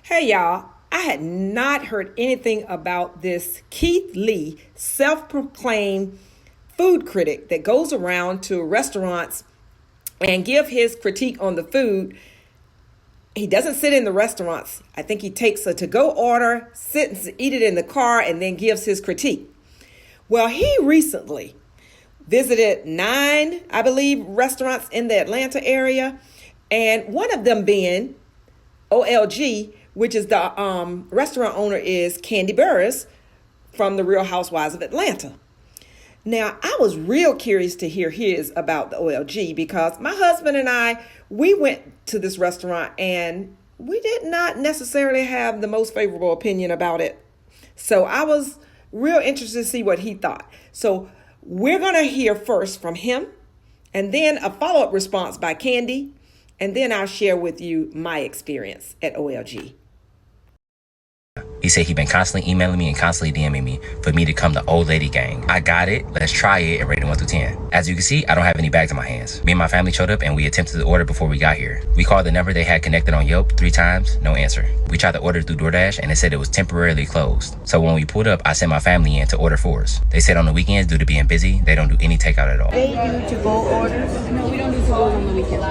Hey y'all, I had not heard anything about this Keith Lee, self-proclaimed food critic that goes around to restaurants and give his critique on the food. He doesn't sit in the restaurants. I think he takes a to-go order, sits and eat it in the car, and then gives his critique. Well, he recently visited 9, I believe, restaurants in the Atlanta area, and one of them being OLG, which is the restaurant owner is Kandi Burruss from the Real Housewives of Atlanta. Now, I was real curious to hear his about the OLG because my husband and I, we went to this restaurant and we did not necessarily have the most favorable opinion about it. So I was real interested to see what he thought. So we're going to hear first from him and then a follow-up response by Kandi. And then I'll share with you my experience at OLG. He said he'd been constantly emailing me and constantly DMing me for me to come to Old Lady Gang. I got it. Let's try it and rate it 1 through 10. As you can see, I don't have any bags in my hands. Me and my family showed up and we attempted to order before we got here. We called the number they had connected on Yelp 3 times, no answer. We tried to order through DoorDash and it said it was temporarily closed. So when we pulled up, I sent my family in to order for us. They said on the weekends, due to being busy, they don't do any takeout at all. They do to-go orders? No, we don't do to-go on the weekends.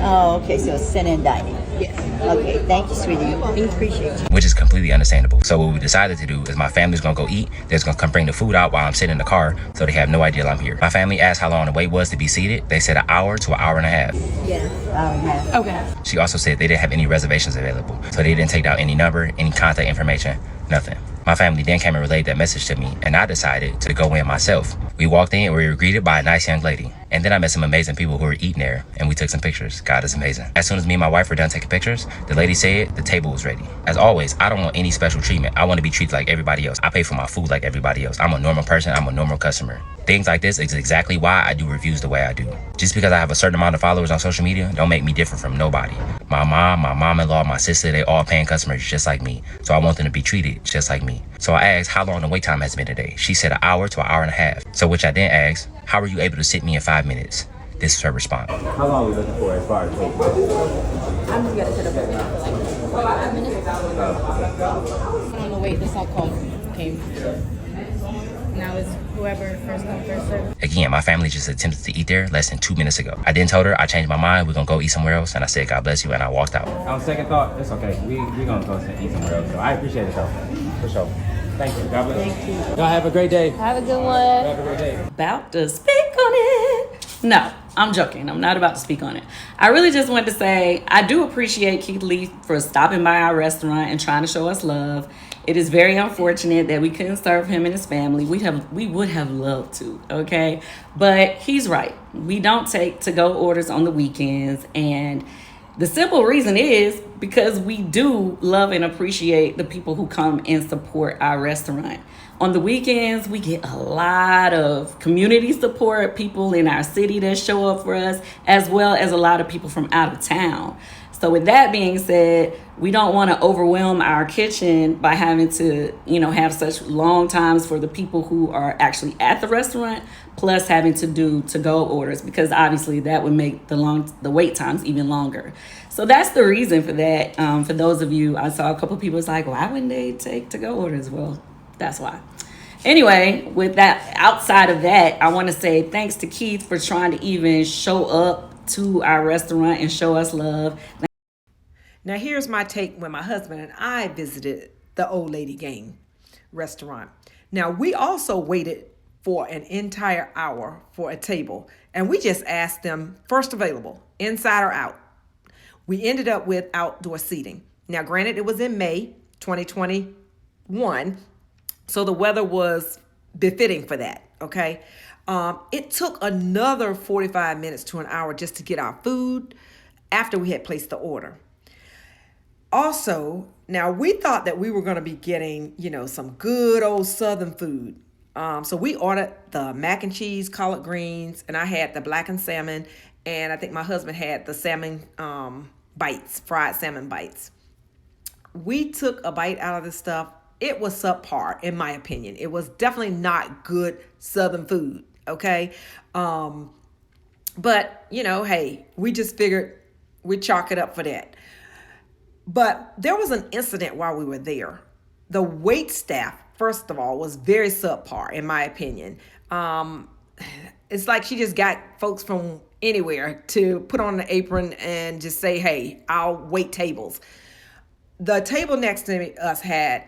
Oh, okay, so it's sit-in dining. Yes. Okay, thank you, sweetie. We appreciate you. Which is completely understandable. So what we decided to do is my family's gonna go eat. They're just gonna come bring the food out while I'm sitting in the car, so they have no idea I'm here. My family asked how long the wait was to be seated. They said an hour to an hour and a half. Yes. Hour and a half. Okay. She also said they didn't have any reservations available, so they didn't take down any number, any contact information, nothing. My family then came and relayed that message to me, and I decided to go in myself. We walked in and we were greeted by a nice young lady. And then I met some amazing people who were eating there, and we took some pictures. God is amazing. As soon as me and my wife were done taking pictures, the lady said the table was ready. As always, I don't want any special treatment. I want to be treated like everybody else. I pay for my food like everybody else. I'm a normal person. I'm a normal customer. Things like this is exactly why I do reviews the way I do. Just because I have a certain amount of followers on social media don't make me different from nobody. My mom, my mom-in-law, my sister, they all paying customers just like me. So I want them to be treated just like me. So I asked how long the wait time has been today. She said an hour to an hour and a half. So which I then asked, how were you able to sit me in 5 minutes? This is her response. How long are we looking for as far as wait? I'm just gonna sit up there for like 5 minutes. On the wait, this all call came. Now it's whoever first come, first serve. Again, my family just attempted to eat there less than 2 minutes ago. I then told her I changed my mind. We're gonna go eat somewhere else. And I said, God bless you. And I walked out. On second thought, it's okay. We gonna go eat somewhere else. So I appreciate it though. For sure. Thank you. God bless. Thank you. Y'all have a great day. Have a good one. Have a great day. About to speak on it. No, I'm joking. I'm not about to speak on it. I really just wanted to say I do appreciate Keith Lee for stopping by our restaurant and trying to show us love. It is very unfortunate that we couldn't serve him and his family. We would have loved to, okay? But he's right. We don't take to-go orders on the weekends, and the simple reason is because we do love and appreciate the people who come and support our restaurant. On the weekends, we get a lot of community support, people in our city that show up for us, as well as a lot of people from out of town. So with that being said, we don't want to overwhelm our kitchen by having to, have such long times for the people who are actually at the restaurant, plus having to do to-go orders, because obviously that would make the wait times even longer. So that's the reason for that. For those of you, I saw a couple people was like, why wouldn't they take to-go orders? Well, that's why. Anyway, with that, outside of that, I want to say thanks to Keith for trying to even show up to our restaurant and show us love. Now, here's my take when my husband and I visited the Old Lady Gang restaurant. Now, we also waited for an entire hour for a table, and we just asked them first available, inside or out. We ended up with outdoor seating. Now, granted, it was in May 2021, so the weather was befitting for that, okay? It took another 45 minutes to an hour just to get our food after we had placed the order. Also, now we thought that we were going to be getting, some good old Southern food. So we ordered the mac and cheese, collard greens, and I had the blackened salmon, and I think my husband had the salmon bites, fried salmon bites. We took a bite out of this stuff. It was subpar, in my opinion. It was definitely not good Southern food, okay? But, hey, we just figured we'd chalk it up for that. But there was an incident while we were there. The wait staff, first of all, was very subpar, in my opinion. It's like she just got folks from anywhere to put on an apron and just say, hey, I'll wait tables. The table next to us had,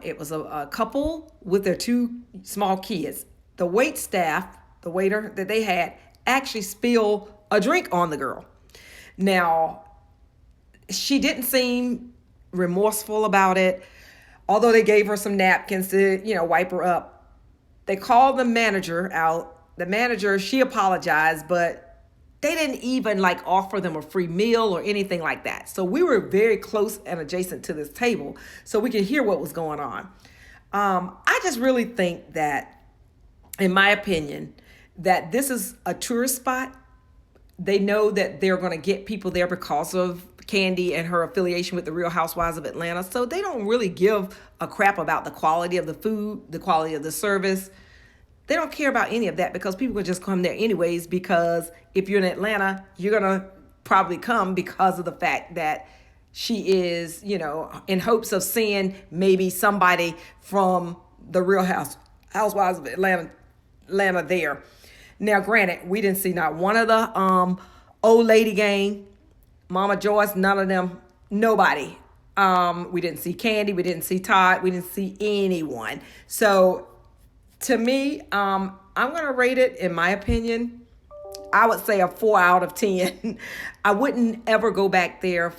it was a couple with their two small kids. The wait staff, the waiter that they had, actually spilled a drink on the girl. Now, she didn't seem remorseful about it, although they gave her some napkins to, wipe her up. They called the manager out. The manager, she apologized, but they didn't even offer them a free meal or anything like that. So we were very close and adjacent to this table so we could hear what was going on. I just really think that, in my opinion, that this is a tourist spot. They know that they're going to get people there because of Kandi and her affiliation with the Real Housewives of Atlanta. So they don't really give a crap about the quality of the food, the quality of the service. They don't care about any of that because people will just come there anyways, because if you're in Atlanta, you're going to probably come because of the fact that she is, in hopes of seeing maybe somebody from the Real Housewives of Atlanta there. Now, granted, we didn't see not one of the old lady gang, Mama Joyce, none of them, nobody. We didn't see Kandi, we didn't see Todd, we didn't see anyone. So to me, I'm going to rate it, in my opinion, I would say a 4 out of 10. I wouldn't ever go back there